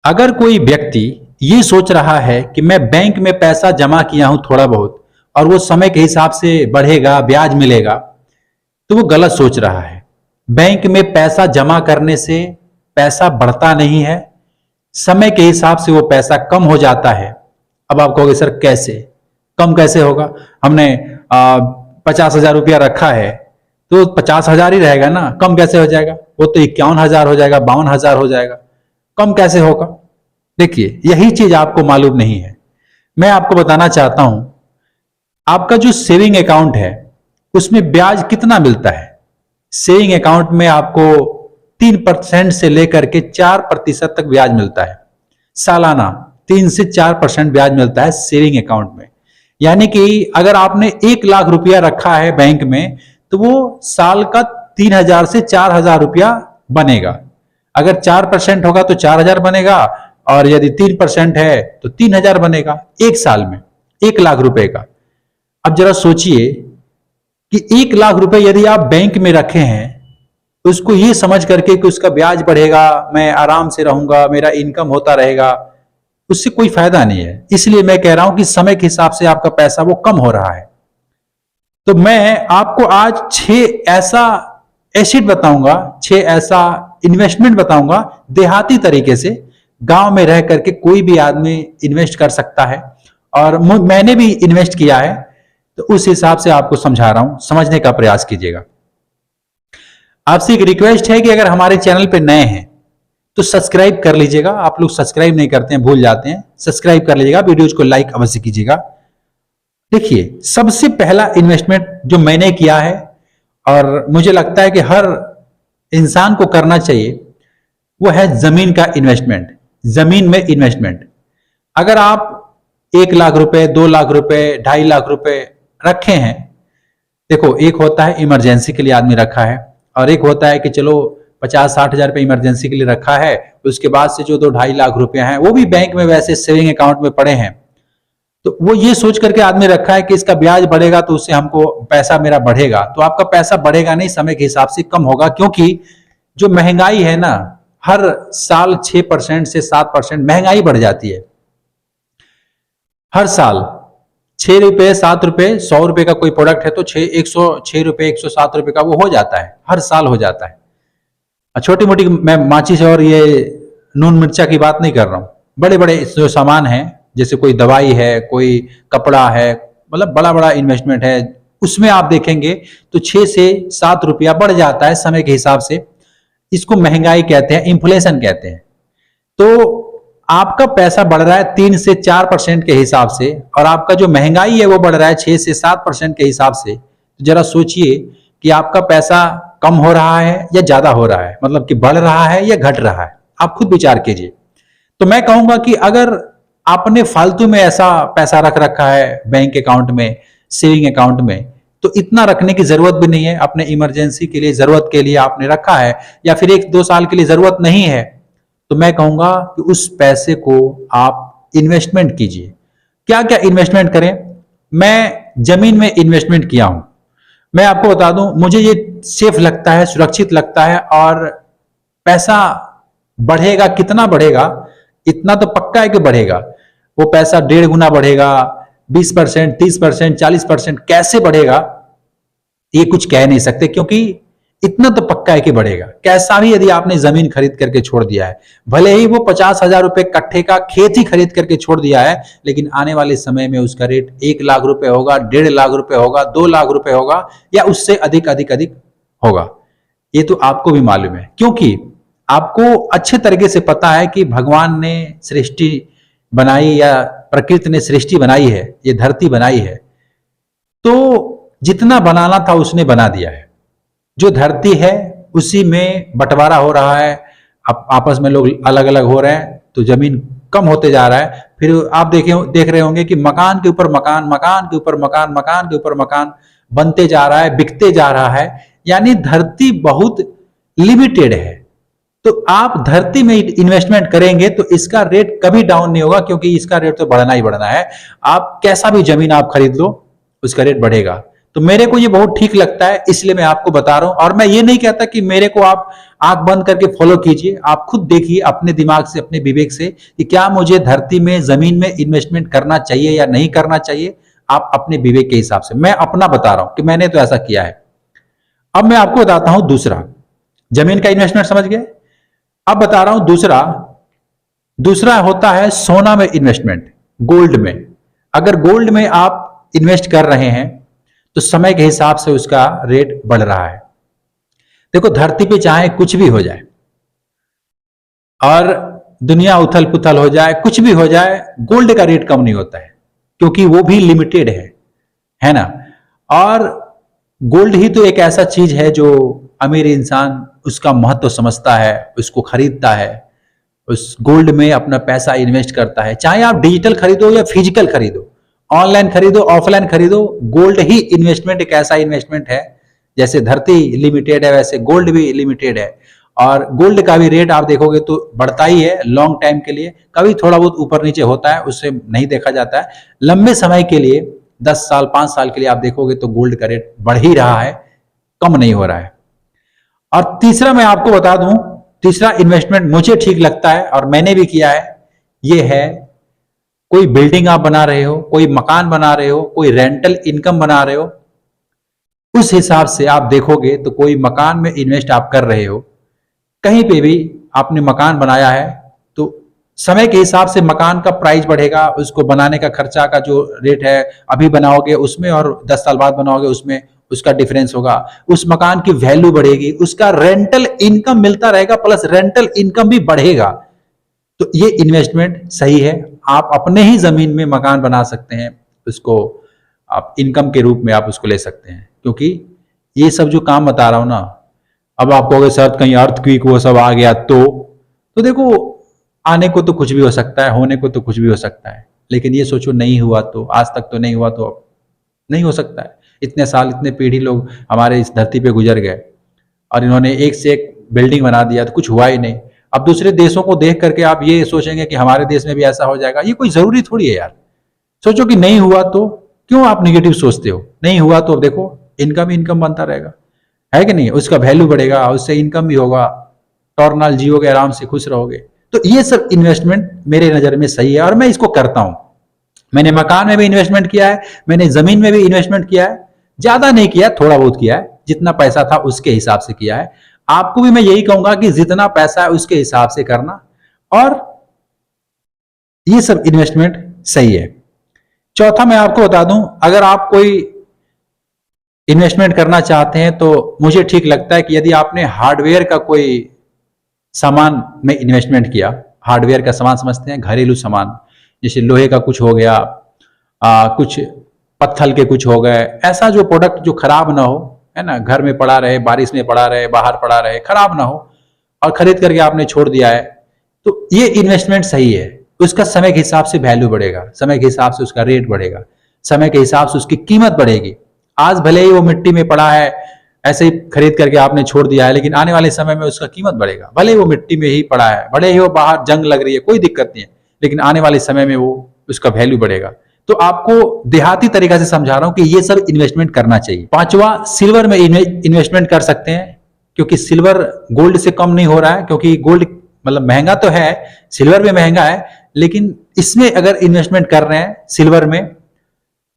अगर कोई व्यक्ति ये सोच रहा है कि मैं बैंक में पैसा जमा किया हूं थोड़ा बहुत और वो समय के हिसाब से बढ़ेगा, ब्याज मिलेगा, तो वो गलत सोच रहा है। बैंक में पैसा जमा करने से पैसा बढ़ता नहीं है, समय के हिसाब से वो पैसा कम हो जाता है। अब आप कहोगे सर कैसे कम कैसे होगा? हमने 50,000 रुपया रखा है तो 50,000 ही रहेगा ना, कम कैसे हो जाएगा? वो तो 51,000 हो जाएगा, 52,000 हो जाएगा, कम कैसे होगा? देखिए, यही चीज आपको मालूम नहीं है। मैं आपको बताना चाहता हूं, आपका जो सेविंग अकाउंट है उसमें ब्याज कितना मिलता है? सेविंग अकाउंट में आपको 3% से लेकर के 4% तक ब्याज मिलता है सालाना। 3 से 4% ब्याज मिलता है सेविंग अकाउंट में। यानी कि अगर आपने 1 लाख रुपया रखा है बैंक में तो वो साल का 3,000 से 4,000 रुपया बनेगा। अगर 4% होगा तो 4,000 बनेगा, और यदि 3% है तो 3,000 बनेगा एक साल में, 1 लाख रुपए का। अब जरा सोचिए कि 1 लाख रुपए यदि आप बैंक में रखे हैं तो उसको ये समझ करके कि उसका ब्याज बढ़ेगा, मैं आराम से रहूंगा, मेरा इनकम होता रहेगा, उससे कोई फायदा नहीं है। इसलिए मैं कह रहा हूं कि समय के हिसाब से आपका पैसा वो कम हो रहा है। तो मैं आपको आज 6 ऐसा एसेट बताऊंगा, 6 ऐसा इन्वेस्टमेंट बताऊंगा देहाती तरीके से, गांव में रह करके कोई भी आदमी इन्वेस्ट कर सकता है, और मैंने भी इन्वेस्ट किया है, तो उस हिसाब से आपको समझा रहा हूं, समझने का प्रयास कीजिएगा। आपसे एक रिक्वेस्ट है कि अगर हमारे चैनल पे नए हैं तो सब्सक्राइब कर लीजिएगा। आप लोग सब्सक्राइब नहीं करते हैं, भूल जाते हैं, सब्सक्राइब कर लीजिएगा, वीडियोज को लाइक अवश्य कीजिएगा। देखिए, सबसे पहला इन्वेस्टमेंट जो मैंने किया है और मुझे लगता है कि हर इंसान को करना चाहिए, वो है जमीन का इन्वेस्टमेंट। जमीन में इन्वेस्टमेंट। अगर आप 1 लाख रुपए, 2 लाख रुपए, 2.5 लाख रुपए रखे हैं, देखो, एक होता है इमरजेंसी के लिए आदमी रखा है, और एक होता है कि चलो 50-60 हजार रुपए इमरजेंसी के लिए रखा है, उसके बाद से जो 2-2.5 लाख रुपए हैं वो भी बैंक में वैसे सेविंग अकाउंट में पड़े हैं, तो वो ये सोच करके आदमी रखा है कि इसका ब्याज बढ़ेगा तो उससे हमको पैसा मेरा बढ़ेगा। तो आपका पैसा बढ़ेगा नहीं, समय के हिसाब से कम होगा, क्योंकि जो महंगाई है ना, हर साल 6% से 7% महंगाई बढ़ जाती है। हर साल 6 रुपए, 7 रुपए, 100 रुपए का कोई प्रोडक्ट है तो 106 रुपए, 107 रुपए का वो हो जाता है, हर साल हो जाता है। छोटी मोटी मैं माचिस और ये नून मिर्चा की बात नहीं कर रहा हूं, बड़े बड़े जो सामान हैं, जैसे कोई दवाई है, कोई कपड़ा है, मतलब बड़ा बड़ा इन्वेस्टमेंट है, उसमें आप देखेंगे तो 6 से 7 रुपया बढ़ जाता है समय के हिसाब से। इसको महंगाई कहते हैं, इन्फ्लेशन कहते हैं। तो आपका पैसा बढ़ रहा है 3 से 4% के हिसाब से, और आपका जो महंगाई है वो बढ़ रहा है 6 से 7% के हिसाब से। तो जरा सोचिए कि आपका पैसा कम हो रहा है या ज्यादा हो रहा है, मतलब कि बढ़ रहा है या घट रहा है, आप खुद विचार कीजिए। तो मैं कहूंगा कि अगर आपने फालतू में ऐसा पैसा रख रखा है बैंक अकाउंट में, सेविंग अकाउंट में, तो इतना रखने की जरूरत भी नहीं है। अपने इमरजेंसी के लिए, जरूरत के लिए आपने रखा है, या फिर 1-2 साल के लिए जरूरत नहीं है, तो मैं कहूंगा कि उस पैसे को आप इन्वेस्टमेंट कीजिए। क्या क्या इन्वेस्टमेंट करें? मैं जमीन में इन्वेस्टमेंट किया हूं। मैं आपको बता दूं, मुझे ये सेफ लगता है, सुरक्षित लगता है, और पैसा बढ़ेगा। कितना बढ़ेगा? इतना तो पक्का है कि बढ़ेगा। वो पैसा 1.5 गुना बढ़ेगा, 20%, 30%, 40%, कैसे बढ़ेगा ये कुछ कह नहीं सकते, क्योंकि इतना तो पक्का है कि बढ़ेगा। कैसा भी यदि आपने जमीन खरीद करके छोड़ दिया है, भले ही वो 50,000 रुपए कट्ठे का खेत ही खरीद करके छोड़ दिया है, लेकिन आने वाले समय में उसका रेट 1 लाख रुपए होगा, 1.5 लाख रुपए होगा, 2 लाख रुपए होगा, या उससे अधिक अधिक अधिक होगा। ये तो आपको भी मालूम है, क्योंकि आपको अच्छे तरीके से पता है कि भगवान ने सृष्टि बनाई, या प्रकृति ने सृष्टि बनाई है, ये धरती बनाई है, तो जितना बनाना था उसने बना दिया है। जो धरती है उसी में बंटवारा हो रहा है, आपस में लोग अलग अलग हो रहे हैं, तो जमीन कम होते जा रहा है। फिर आप देख रहे होंगे कि मकान के ऊपर मकान, मकान के ऊपर मकान, मकान के ऊपर मकान बनते जा रहा है, बिकते जा रहा है। यानी धरती बहुत लिमिटेड है। तो आप धरती में इन्वेस्टमेंट करेंगे तो इसका रेट कभी डाउन नहीं होगा, क्योंकि इसका रेट तो बढ़ना ही बढ़ना है। आप कैसा भी जमीन आप खरीद लो, उसका रेट बढ़ेगा। तो मेरे को ये बहुत ठीक लगता है, इसलिए मैं आपको बता रहा हूं। और मैं ये नहीं कहता कि मेरे को आप आंख बंद करके फॉलो कीजिए, आप खुद देखिए अपने दिमाग से, अपने विवेक से कि क्या मुझे धरती में, जमीन में इन्वेस्टमेंट करना चाहिए या नहीं करना चाहिए। आप अपने विवेक के हिसाब से, मैं अपना बता रहा हूं कि मैंने तो ऐसा किया है। अब मैं आपको बताता हूं दूसरा, जमीन का इन्वेस्टमेंट समझ गए। अब बता रहा हूं दूसरा, दूसरा होता है सोना में इन्वेस्टमेंट, गोल्ड में। अगर गोल्ड में आप इन्वेस्ट कर रहे हैं तो समय के हिसाब से उसका रेट बढ़ रहा है। देखो, धरती पे चाहे कुछ भी हो जाए और दुनिया उथल पुथल हो जाए, कुछ भी हो जाए, गोल्ड का रेट कम नहीं होता है, क्योंकि वो भी लिमिटेड है ना। और गोल्ड ही तो एक ऐसा चीज है जो अमीर इंसान उसका महत्व समझता है, उसको खरीदता है, उस गोल्ड में अपना पैसा इन्वेस्ट करता है। चाहे आप डिजिटल खरीदो या फिजिकल खरीदो, ऑनलाइन खरीदो, ऑफलाइन खरीदो, गोल्ड ही इन्वेस्टमेंट एक ऐसा इन्वेस्टमेंट है, जैसे धरती लिमिटेड है वैसे गोल्ड भी लिमिटेड है। और गोल्ड का भी रेट आप देखोगे तो बढ़ता ही है लॉन्ग टाइम के लिए, कभी थोड़ा बहुत ऊपर नीचे होता है, उससे नहीं देखा जाता है। लंबे समय के लिए 10 साल 5 साल के लिए आप देखोगे तो गोल्ड का रेट बढ़ ही रहा है, कम नहीं हो रहा है। और तीसरा मैं आपको बता दूं, तीसरा इन्वेस्टमेंट मुझे ठीक लगता है और मैंने भी किया है, ये है कोई बिल्डिंग आप बना रहे हो, कोई मकान बना रहे हो, कोई रेंटल इनकम बना रहे हो, उस हिसाब से आप देखोगे तो कोई मकान में इन्वेस्ट आप कर रहे हो, कहीं पे भी आपने मकान बनाया है तो समय के हिसाब से मकान का प्राइस बढ़ेगा, उसको बनाने का खर्चा का जो रेट है अभी बनाओगे उसमें और 10 साल बाद बनाओगे उसमें उसका डिफरेंस होगा, उस मकान की वैल्यू बढ़ेगी, उसका रेंटल इनकम मिलता रहेगा, प्लस रेंटल इनकम भी बढ़ेगा। तो ये इन्वेस्टमेंट सही है। आप अपने ही जमीन में मकान बना सकते हैं, उसको आप इनकम के रूप में आप उसको ले सकते हैं। क्योंकि ये सब जो काम बता रहा हूं ना, अब आप कहोगे सर कहीं अर्थक्वेक वो सब आ गया तो देखो, आने को तो कुछ भी हो सकता है, होने को तो कुछ भी हो सकता है, लेकिन ये सोचो नहीं हुआ तो, आज तक तो नहीं हुआ तो अब नहीं हो सकता है। इतने साल, इतने पीढ़ी लोग हमारे इस धरती पे गुजर गए और इन्होंने एक से एक बिल्डिंग बना दिया तो कुछ हुआ ही नहीं। अब दूसरे देशों को देख करके आप ये सोचेंगे कि हमारे देश में भी ऐसा हो जाएगा, ये कोई जरूरी थोड़ी है यार। सोचो कि नहीं हुआ तो क्यों आप निगेटिव सोचते हो, नहीं हुआ तो देखो इनकम इनकम बनता रहेगा, है कि नहीं, उसका वैल्यू बढ़ेगा, उससे इनकम भी होगा, टॉर्नल जियोगे, आराम से खुश रहोगे। तो ये सब इन्वेस्टमेंट मेरे नजर में सही है और मैं इसको करता हूं। मैंने मकान में भी इन्वेस्टमेंट किया है, मैंने जमीन में भी इन्वेस्टमेंट किया है, ज्यादा नहीं किया, थोड़ा बहुत किया है, जितना पैसा था उसके हिसाब से किया है। आपको भी मैं यही कहूंगा कि जितना पैसा है उसके हिसाब से करना, और ये सब इन्वेस्टमेंट सही है। चौथा मैं आपको बता दूं, अगर आप कोई इन्वेस्टमेंट करना चाहते हैं तो मुझे ठीक लगता है कि यदि आपने हार्डवेयर का कोई सामान में इन्वेस्टमेंट किया, हार्डवेयर का सामान समझते हैं, घरेलू सामान, जैसे लोहे का कुछ हो गया, कुछ पत्थर के कुछ हो गए, ऐसा जो प्रोडक्ट जो खराब ना हो, है ना, घर में पड़ा रहे, बारिश में पड़ा रहे, बाहर पड़ा रहे, खराब ना हो, और खरीद करके आपने छोड़ दिया है, तो ये इन्वेस्टमेंट सही है। उसका समय के हिसाब से वैल्यू बढ़ेगा, समय के हिसाब से उसका रेट बढ़ेगा, समय के हिसाब से उसकी कीमत बढ़ेगी। आज भले ही वो मिट्टी में पड़ा है, ऐसे ही खरीद करके आपने छोड़ दिया है, लेकिन आने वाले समय में उसका कीमत बढ़ेगा। भले ही वो मिट्टी में ही पड़ा है, भले ही वो बाहर जंग लग रही है, कोई दिक्कत नहीं है, लेकिन आने वाले समय में वो उसका वैल्यू बढ़ेगा। तो आपको देहाती तरीका से समझा रहा हूं कि ये सब इन्वेस्टमेंट करना चाहिए। पांचवा, सिल्वर में इन्वेस्टमेंट कर सकते हैं, क्योंकि सिल्वर गोल्ड से कम नहीं हो रहा है, क्योंकि गोल्ड मतलब महंगा तो है, सिल्वर भी महंगा है, लेकिन इसमें अगर इन्वेस्टमेंट कर रहे हैं सिल्वर में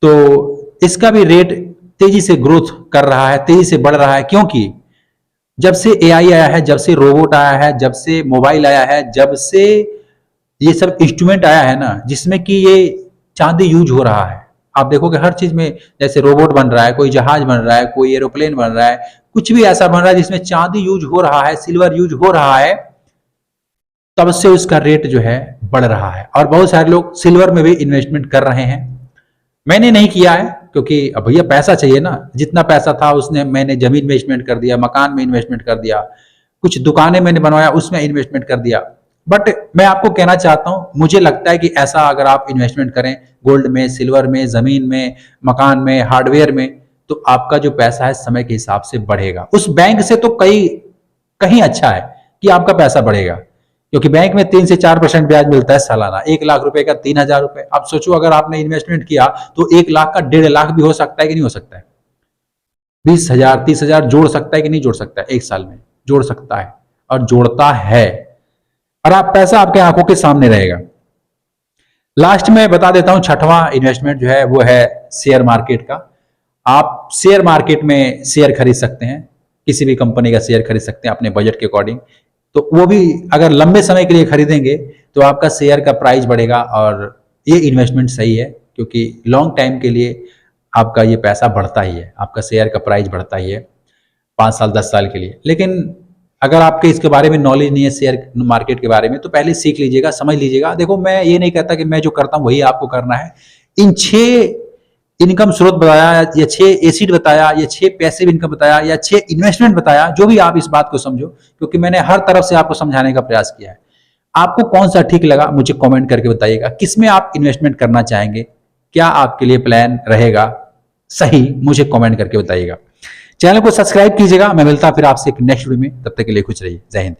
तो इसका भी रेट तेजी से ग्रोथ कर रहा है, तेजी से बढ़ रहा है। क्योंकि जब से एआई आया है, जब से रोबोट आया है, जब से मोबाइल आया है, जब से ये सब इंस्ट्रूमेंट आया है ना, जिसमें कि ये चांदी यूज हो रहा है, आप देखोगे हर चीज में, जैसे रोबोट बन रहा है, कोई जहाज बन रहा है, कोई एरोप्लेन बन रहा है, कुछ भी ऐसा बन रहा है जिसमें चांदी यूज हो रहा है, सिल्वर यूज हो रहा है, तब से उसका रेट जो है बढ़ रहा है। और बहुत सारे लोग सिल्वर में भी इन्वेस्टमेंट कर रहे हैं। मैंने नहीं किया है, क्योंकि अब भैया पैसा चाहिए ना, जितना पैसा था उसने मैंने जमीन में इन्वेस्टमेंट कर दिया, मकान में इन्वेस्टमेंट कर दिया, कुछ दुकानें मैंने बनवाया उसमें इन्वेस्टमेंट कर दिया। बट मैं आपको कहना चाहता हूं, मुझे लगता है कि ऐसा अगर आप इन्वेस्टमेंट करें गोल्ड में, सिल्वर में, जमीन में, मकान में, हार्डवेयर में, तो आपका जो पैसा है समय के हिसाब से बढ़ेगा। उस बैंक से तो कहीं अच्छा है कि आपका पैसा बढ़ेगा, क्योंकि बैंक में 3 से 4% ब्याज मिलता है सालाना। 1 लाख रुपए का 3,000 रुपए। आप सोचो अगर आपने इन्वेस्टमेंट किया तो 1 लाख का 1.5 लाख भी हो सकता है कि नहीं हो सकता है। 20,000 30,000 जोड़ सकता है कि नहीं जोड़ सकता है? एक साल में जोड़ सकता है और जोड़ता है, और आप पैसा आपके आंखों के सामने रहेगा। लास्ट में बता देता हूं, छठवां इन्वेस्टमेंट जो है वो है शेयर मार्केट का। आप शेयर मार्केट में शेयर खरीद सकते हैं, किसी भी कंपनी का शेयर खरीद सकते हैं अपने बजट के अकॉर्डिंग। तो वो भी अगर लंबे समय के लिए खरीदेंगे तो आपका शेयर का प्राइस बढ़ेगा, और ये इन्वेस्टमेंट सही है क्योंकि लॉन्ग टाइम के लिए आपका ये पैसा बढ़ता ही है, आपका शेयर का प्राइस बढ़ता ही है 5 साल 10 साल के लिए। लेकिन अगर आपके इसके बारे में नॉलेज नहीं है शेयर मार्केट के बारे में, तो पहले सीख लीजिएगा, समझ लीजिएगा। देखो, मैं ये नहीं कहता कि मैं जो करता हूं वही आपको करना है। इन 6 इनकम स्रोत बताया, या 6 एसिड बताया, या 6 पैसिव इनकम बताया, या 6 इन्वेस्टमेंट बताया, जो भी आप इस बात को समझो, क्योंकि मैंने हर तरफ से आपको समझाने का प्रयास किया है। आपको कौन सा ठीक लगा मुझे कमेंट करके बताइएगा, किसमें आप इन्वेस्टमेंट करना चाहेंगे, क्या आपके लिए प्लान रहेगा सही, मुझे कमेंट करके बताइएगा। चैनल को सब्सक्राइब कीजिएगा। मैं मिलता फिर आपसे एक नेक्स्ट वीडियो में, तब तक के लिए खुश रहिए। जय हिंद।